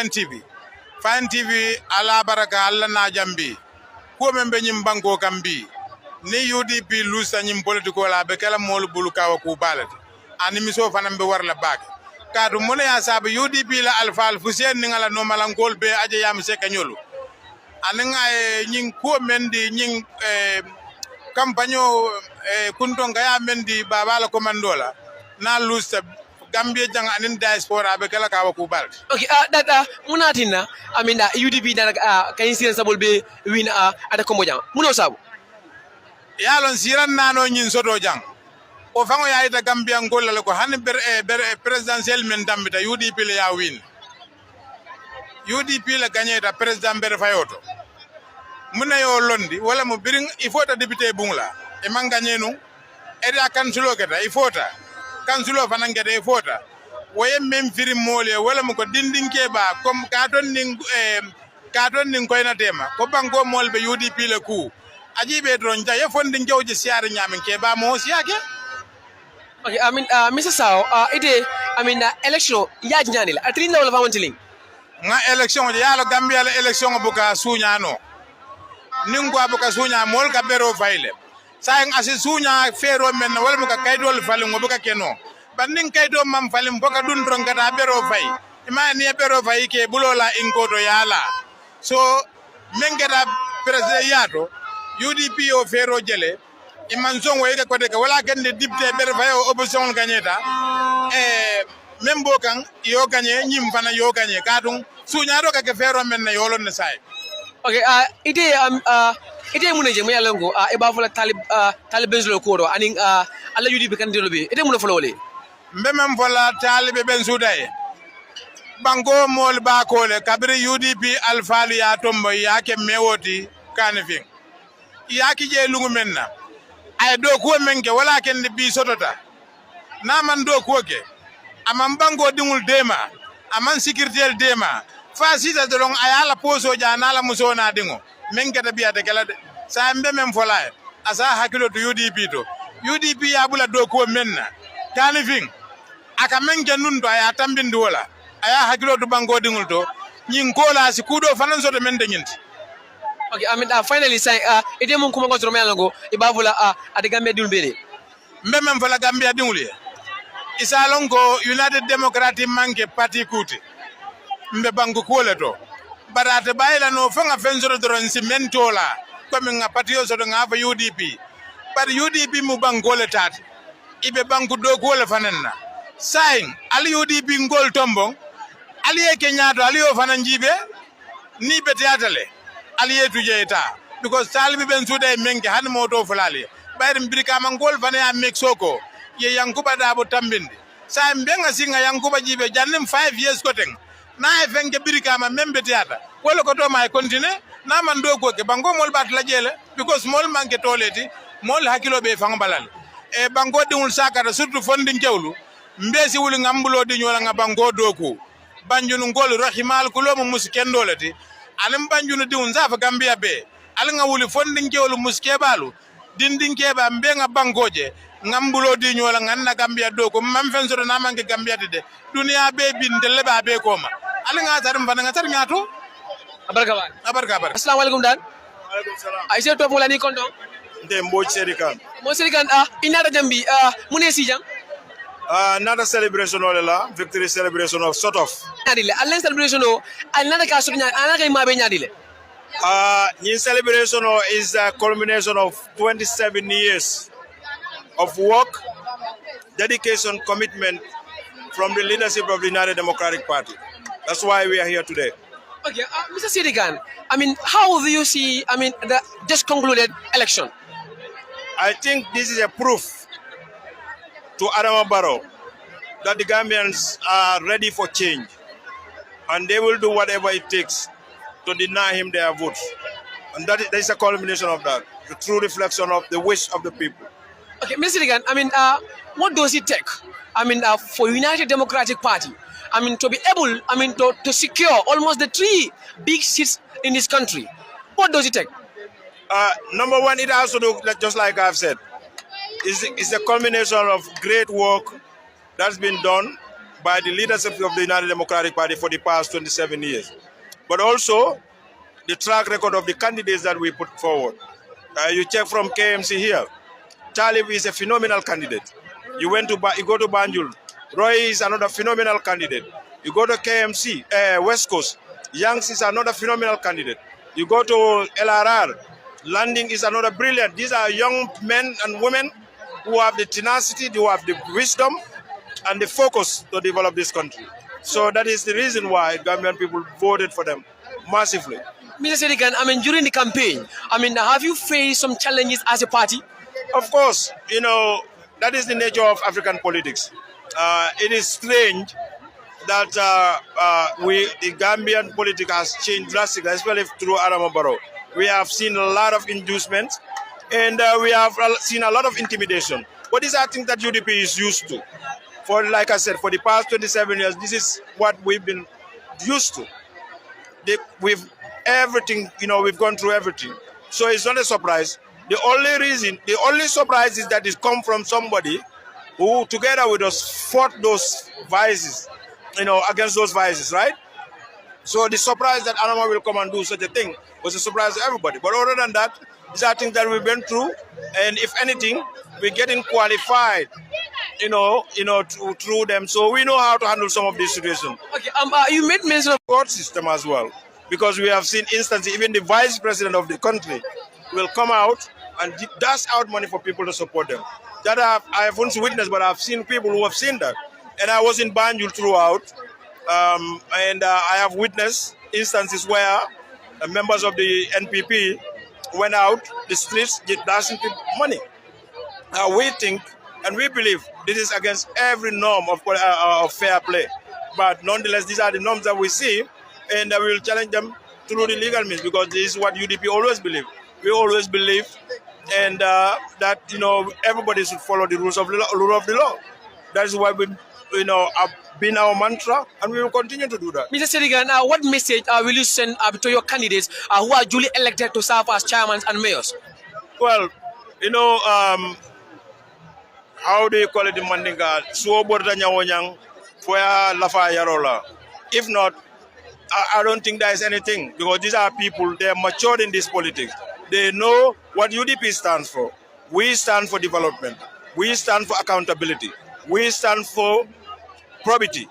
Fine TV. Fine TV ala baraka alla na jambi. Ko membe nyim banko kambi. Ni UDP lusa nyim politiko la be kala mol bulu kawa ku balati. Ani miso fanam be war la bag. Kadu mona ya sabu UDP la alfa alfusen ni ngala no malankol be aje yam se kanyolu. Aninga nying ko mendi nying kampanyo kuntonga ya mendi babala komandola na lusa Gambia jang anin diaspora be kala kawa ku balati. Okay, that munatina I mean UDP that can incident sabul be win ada kombo jang. Muno sabu. Ya lon siran nano nyin soto jang. O fango ya ita Gambia ngola ko han presidentiel men dambita UDP le ya win. UDP le gagné ta president ber fayoto. Muna yo londi wala mo biring ifota député bungla e man gagné nu e da kansulo keta ifota kansulo fanangede ifota woye mem firi mole wala mo ko dindinke ba comme katon ning koyna tema ko bango molbe UDP le ku ajibe dron ja ye fondin jawji siare nyamen ke ba mo siake. Okay, I mean Mr. Sao ide I mean election ya nyanila atrin la wala famantiling nga election ya lo Gambia la election buka sunya no ningwa buka sunya mol ka bero faile sayang asi sunya fero men wala buka kaydol falim ngo buka keno banning kaydo mam falim boka dun dron gata bero fay imani bero fay ke bulola inkoto yala so mengeta president yato UDP o fero jele iman son wo yega kote ka wala gande dipte bero fay opposition gagneta membo kan yo gagné nyim fana yo gagné kadung sunya do ka ke fero men na yolon ne say. Okay, ite muneje mo yalango e ba fola talib lo ko do aning alla UDP kan delo be ite mun fola wole mbemem fola talibe ben suday bango mol ba ko le kabri UDP alfalu ya tombo yake mewoti kanifing yaki je lungu menna ay do ko menke wala ken bi sotota na man do ko ke amam bango dingul dema aman sécurité dema fa sita dolong ayala poso jana la musona dingo menke da biya de kala de sa mbemem fola asa hakilo to UDP ya bula do ko menna kanifing aka menke nundo aya tambindi wala aya hakilo to bango dingul to nyin kola si kudo fanan so de men de nyinti. Okay, I mean finally say ite mun kuma ngotro melango e ba fola ade Gambia dul bele mbemem fola Gambia dingul isa longo United Democratic manke party kuti mbe bangu kole to barate bayila no fanga fenzoro dron simentola comme nga patio so nga fa UDP par UDP mu bangole tat ibe bangu do kole fanenna sain ali UDP ngol tombo ali e kenyato ali o fanan jibe ni bete atale ali e tujeta because talbi ben sude menke han moto fulali bayr mbirika mangol fane ya mexoko ye yankuba dabo tambindi sa mbenga singa yankuba jibe jannim 5 years ko ten na e fenge birika ma membe tiata wala ko to may continue na man do ko ke bango mol bat la jele because mol manke toleti mol hakilo be fang balal e bango dingul sakata surtout fondin kewlu mbesi wuli ngambulo di nyola nga bango do ko banjunu ngol rahimal kulo mo muskendolati alim banjunu diun zafa Gambia be al nga wuli fondin kewlu muskebalu dindin keba mbenga bangoje ngambulo di nyola nganna Gambia do ko mam fensoro na manke Gambia de dunia be bindele ba be koma ala nga tarim bana nga tar nyato abarka assalamu alaikum dan alaikum salam ay se to mo la ni konton nde Mbodj Saidykhan mo Saidykhan inata jambi mune sijang another celebration la victory celebration of sort of adile allen celebration o alnata ka sotnya anaka ma be nyadile New celebration is a culmination of 27 years of work, dedication, commitment from the leadership of the United Democratic Party. That's why we are here today. Okay, Mr. Saidykhan, I mean, how do you see, I mean, the just concluded election? I think this is a proof to Adama Barrow that the Gambians are ready for change and they will do whatever it takes to deny him their votes. And that is a culmination of that, the true reflection of the wish of the people. Okay, Mr. Saidykhan, I mean, what does it take, I mean, for United Democratic Party, I mean, to be able, I mean, to secure almost the 3 big seats in this country? What does it take? Number one, it has to do, just like I've said, it's a culmination of great work that's been done by the leadership of the United Democratic Party for the past 27 years. But also the track record of the candidates that we put forward. You check from KMC here. Talib is a phenomenal candidate. You go to Banjul. Roy is another phenomenal candidate. You go to KMC, West Coast. Yangs is another phenomenal candidate. You go to LRR. Landing is another brilliant. These are young men and women who have the tenacity, who have the wisdom and the focus to develop this country. So that is the reason why Gambian people voted for them massively. Mr. Saidykhan, I mean, during the campaign, I mean, have you faced some challenges as a party? Of course, that is the nature of African politics. It is strange that the Gambian politics has changed drastically, especially through Adama Barrow. We have seen a lot of inducements and we have seen a lot of intimidation. But these are things that UDP is used to. Like I said, for the past 27 years, this is what we've been used to. We've everything, we've gone through everything. So it's not a surprise. The only surprise is that it come from somebody who, together with us, fought those vices, against those vices, right? So the surprise that Adama will come and do such a thing was a surprise to everybody. But other than that, these are things that we've been through. And if anything, we're getting qualified, through them. So we know how to handle some of these situations. Okay, you made mention of Court system as well, because we have seen instances, even the vice president of the country will come out and dash out money for people to support them. That I haven't witnessed, but I've seen people who have seen that. And I was in Banjul throughout, and I have witnessed instances where members of the NPP went out the streets dashing people money. We think and we believe this is against every norm of fair play. But nonetheless, these are the norms that we see, and we will challenge them through the legal means, because this is what UDP always believe. We always believe, and that everybody should follow the rules of the law. That is why we have been our mantra, and we will continue to do that. Mr. Saidykhan, what message will you send to your candidates who are duly elected to serve as chairmen and mayors? Well, how do you call it in Mandinka? If not, I don't think there is anything, because these are people, they are matured in this politics. They know what UDP stands for. We stand for development. We stand for accountability. We stand for probity.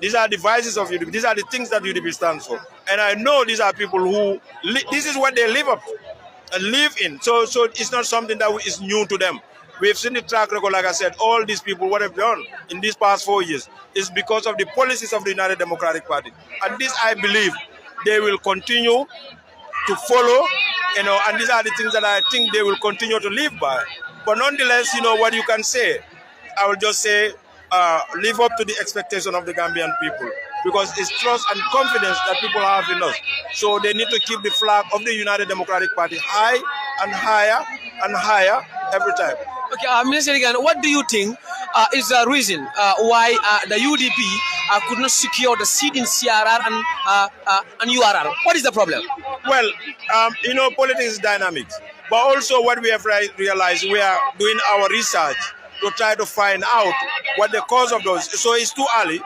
These are the vices of UDP. These are the things that UDP stands for. And I know these are people who, this is what they live up and live in. So it's not something that is new to them. We've seen the track record, like I said, all these people, what they've done in these past 4 years is because of the policies of the United Democratic Party. And this, I believe, they will continue to follow, and these are the things that I think they will continue to live by. But nonetheless, what you can say, I will just say, live up to the expectation of the Gambian people, because it's trust and confidence that people have in us. So they need to keep the flag of the United Democratic Party high and higher and higher every time. Okay, Mr. Saidykhan, what do you think is the reason why the UDP could not secure the seat in CRR and URR? What is the problem? Well, politics is dynamic. But also what we have realized, we are doing our research to try to find out what the cause of those. So it's too early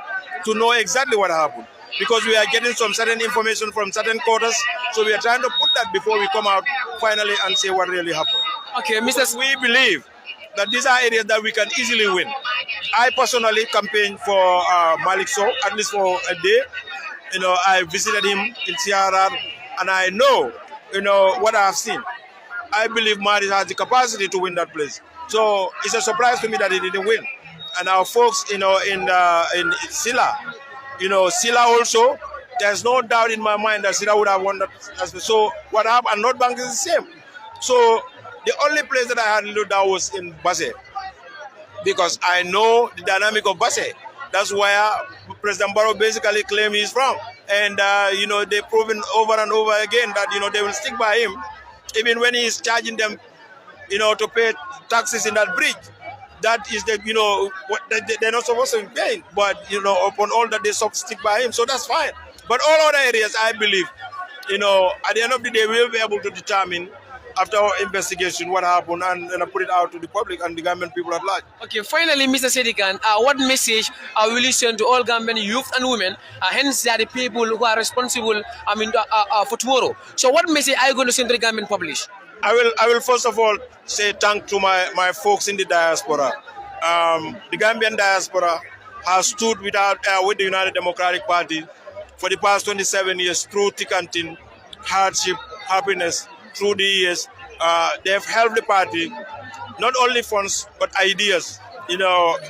to know exactly what happened, because we are getting some certain information from certain quarters. So we are trying to put that before we come out finally and say what really happened. Okay, We believe that these are areas that we can easily win. I personally campaigned for Malik Sow, at least for a day. I visited him in CRR, and I know, what I have seen. I believe Mali has the capacity to win that place. So it's a surprise to me that he didn't win. And our folks, in Silla, Silla also, there's no doubt in my mind that Silla would have won that. So what happened, and North Bank is the same. So the only place that I had little doubt was in Basse, because I know the dynamic of Basse. That's where President Barrow basically claimed he's from. And, they've proven over and over again that, they will stick by him, even when he's charging them, to pay taxes in that bridge. That is what they're not supposed to be paying. But, upon all that, they stick by him. So that's fine. But all other areas, I believe, at the end of the day, we'll be able to determine after our investigation what happened and put it out to the public and the Gambian people at large. Okay, finally, Mr. Saidykhan, what message will you send to all Gambian youth and women? Hence, they are the people who are responsible. For tomorrow. So, what message are you going to send to the Gambian public? I will first of all say thank to my folks in the diaspora. The Gambian diaspora has stood with the United Democratic Party for the past 27 years through thick and thin, hardship, happiness, through the years. They have helped the party, not only funds, but ideas.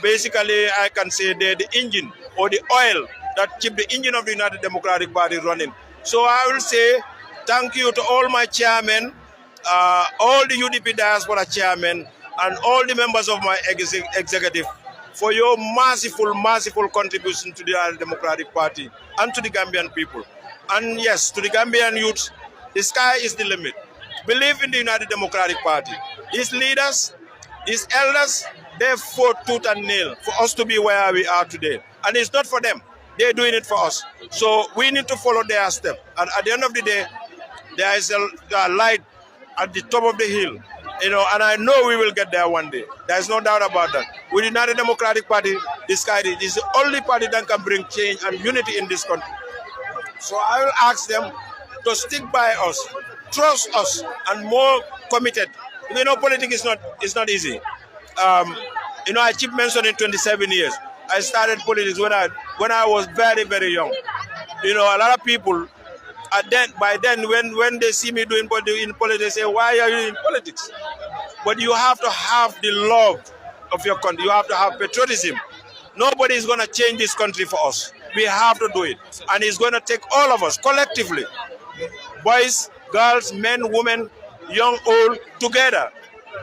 Basically, I can say they're the engine or the oil that keep the engine of the United Democratic Party running. So I will say thank you to all my chairmen, all the UDP diaspora chairmen, and all the members of my executive for your massive contribution to the United Democratic Party and to the Gambian people. And yes, to the Gambian youth, the sky is the limit. Believe in the United Democratic Party. Its leaders, its elders, they fought tooth and nail for us to be where we are today. And it's not for them. They're doing it for us. So we need to follow their step. And at the end of the day, there is a light at the top of the hill. And I know we will get there one day. There is no doubt about that. With the United Democratic Party, this guy is the only party that can bring change and unity in this country. So I will ask them to stick by us, trust us, and more committed. Politics is not easy. I keep mentioning 27 years. I started politics when I was very, very young. A lot of people, by then, when they see me doing politics, they say, why are you in politics? But you have to have the love of your country. You have to have patriotism. Nobody is going to change this country for us. We have to do it. And it's going to take all of us collectively, boys, girls, men, women, young, old, together.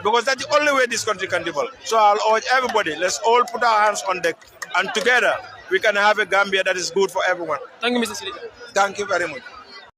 Because that's the only way this country can develop. So I'll urge everybody, let's all put our hands on deck. And together, we can have a Gambia that is good for everyone. Thank you, Mr. Saidykhan. Thank you very much.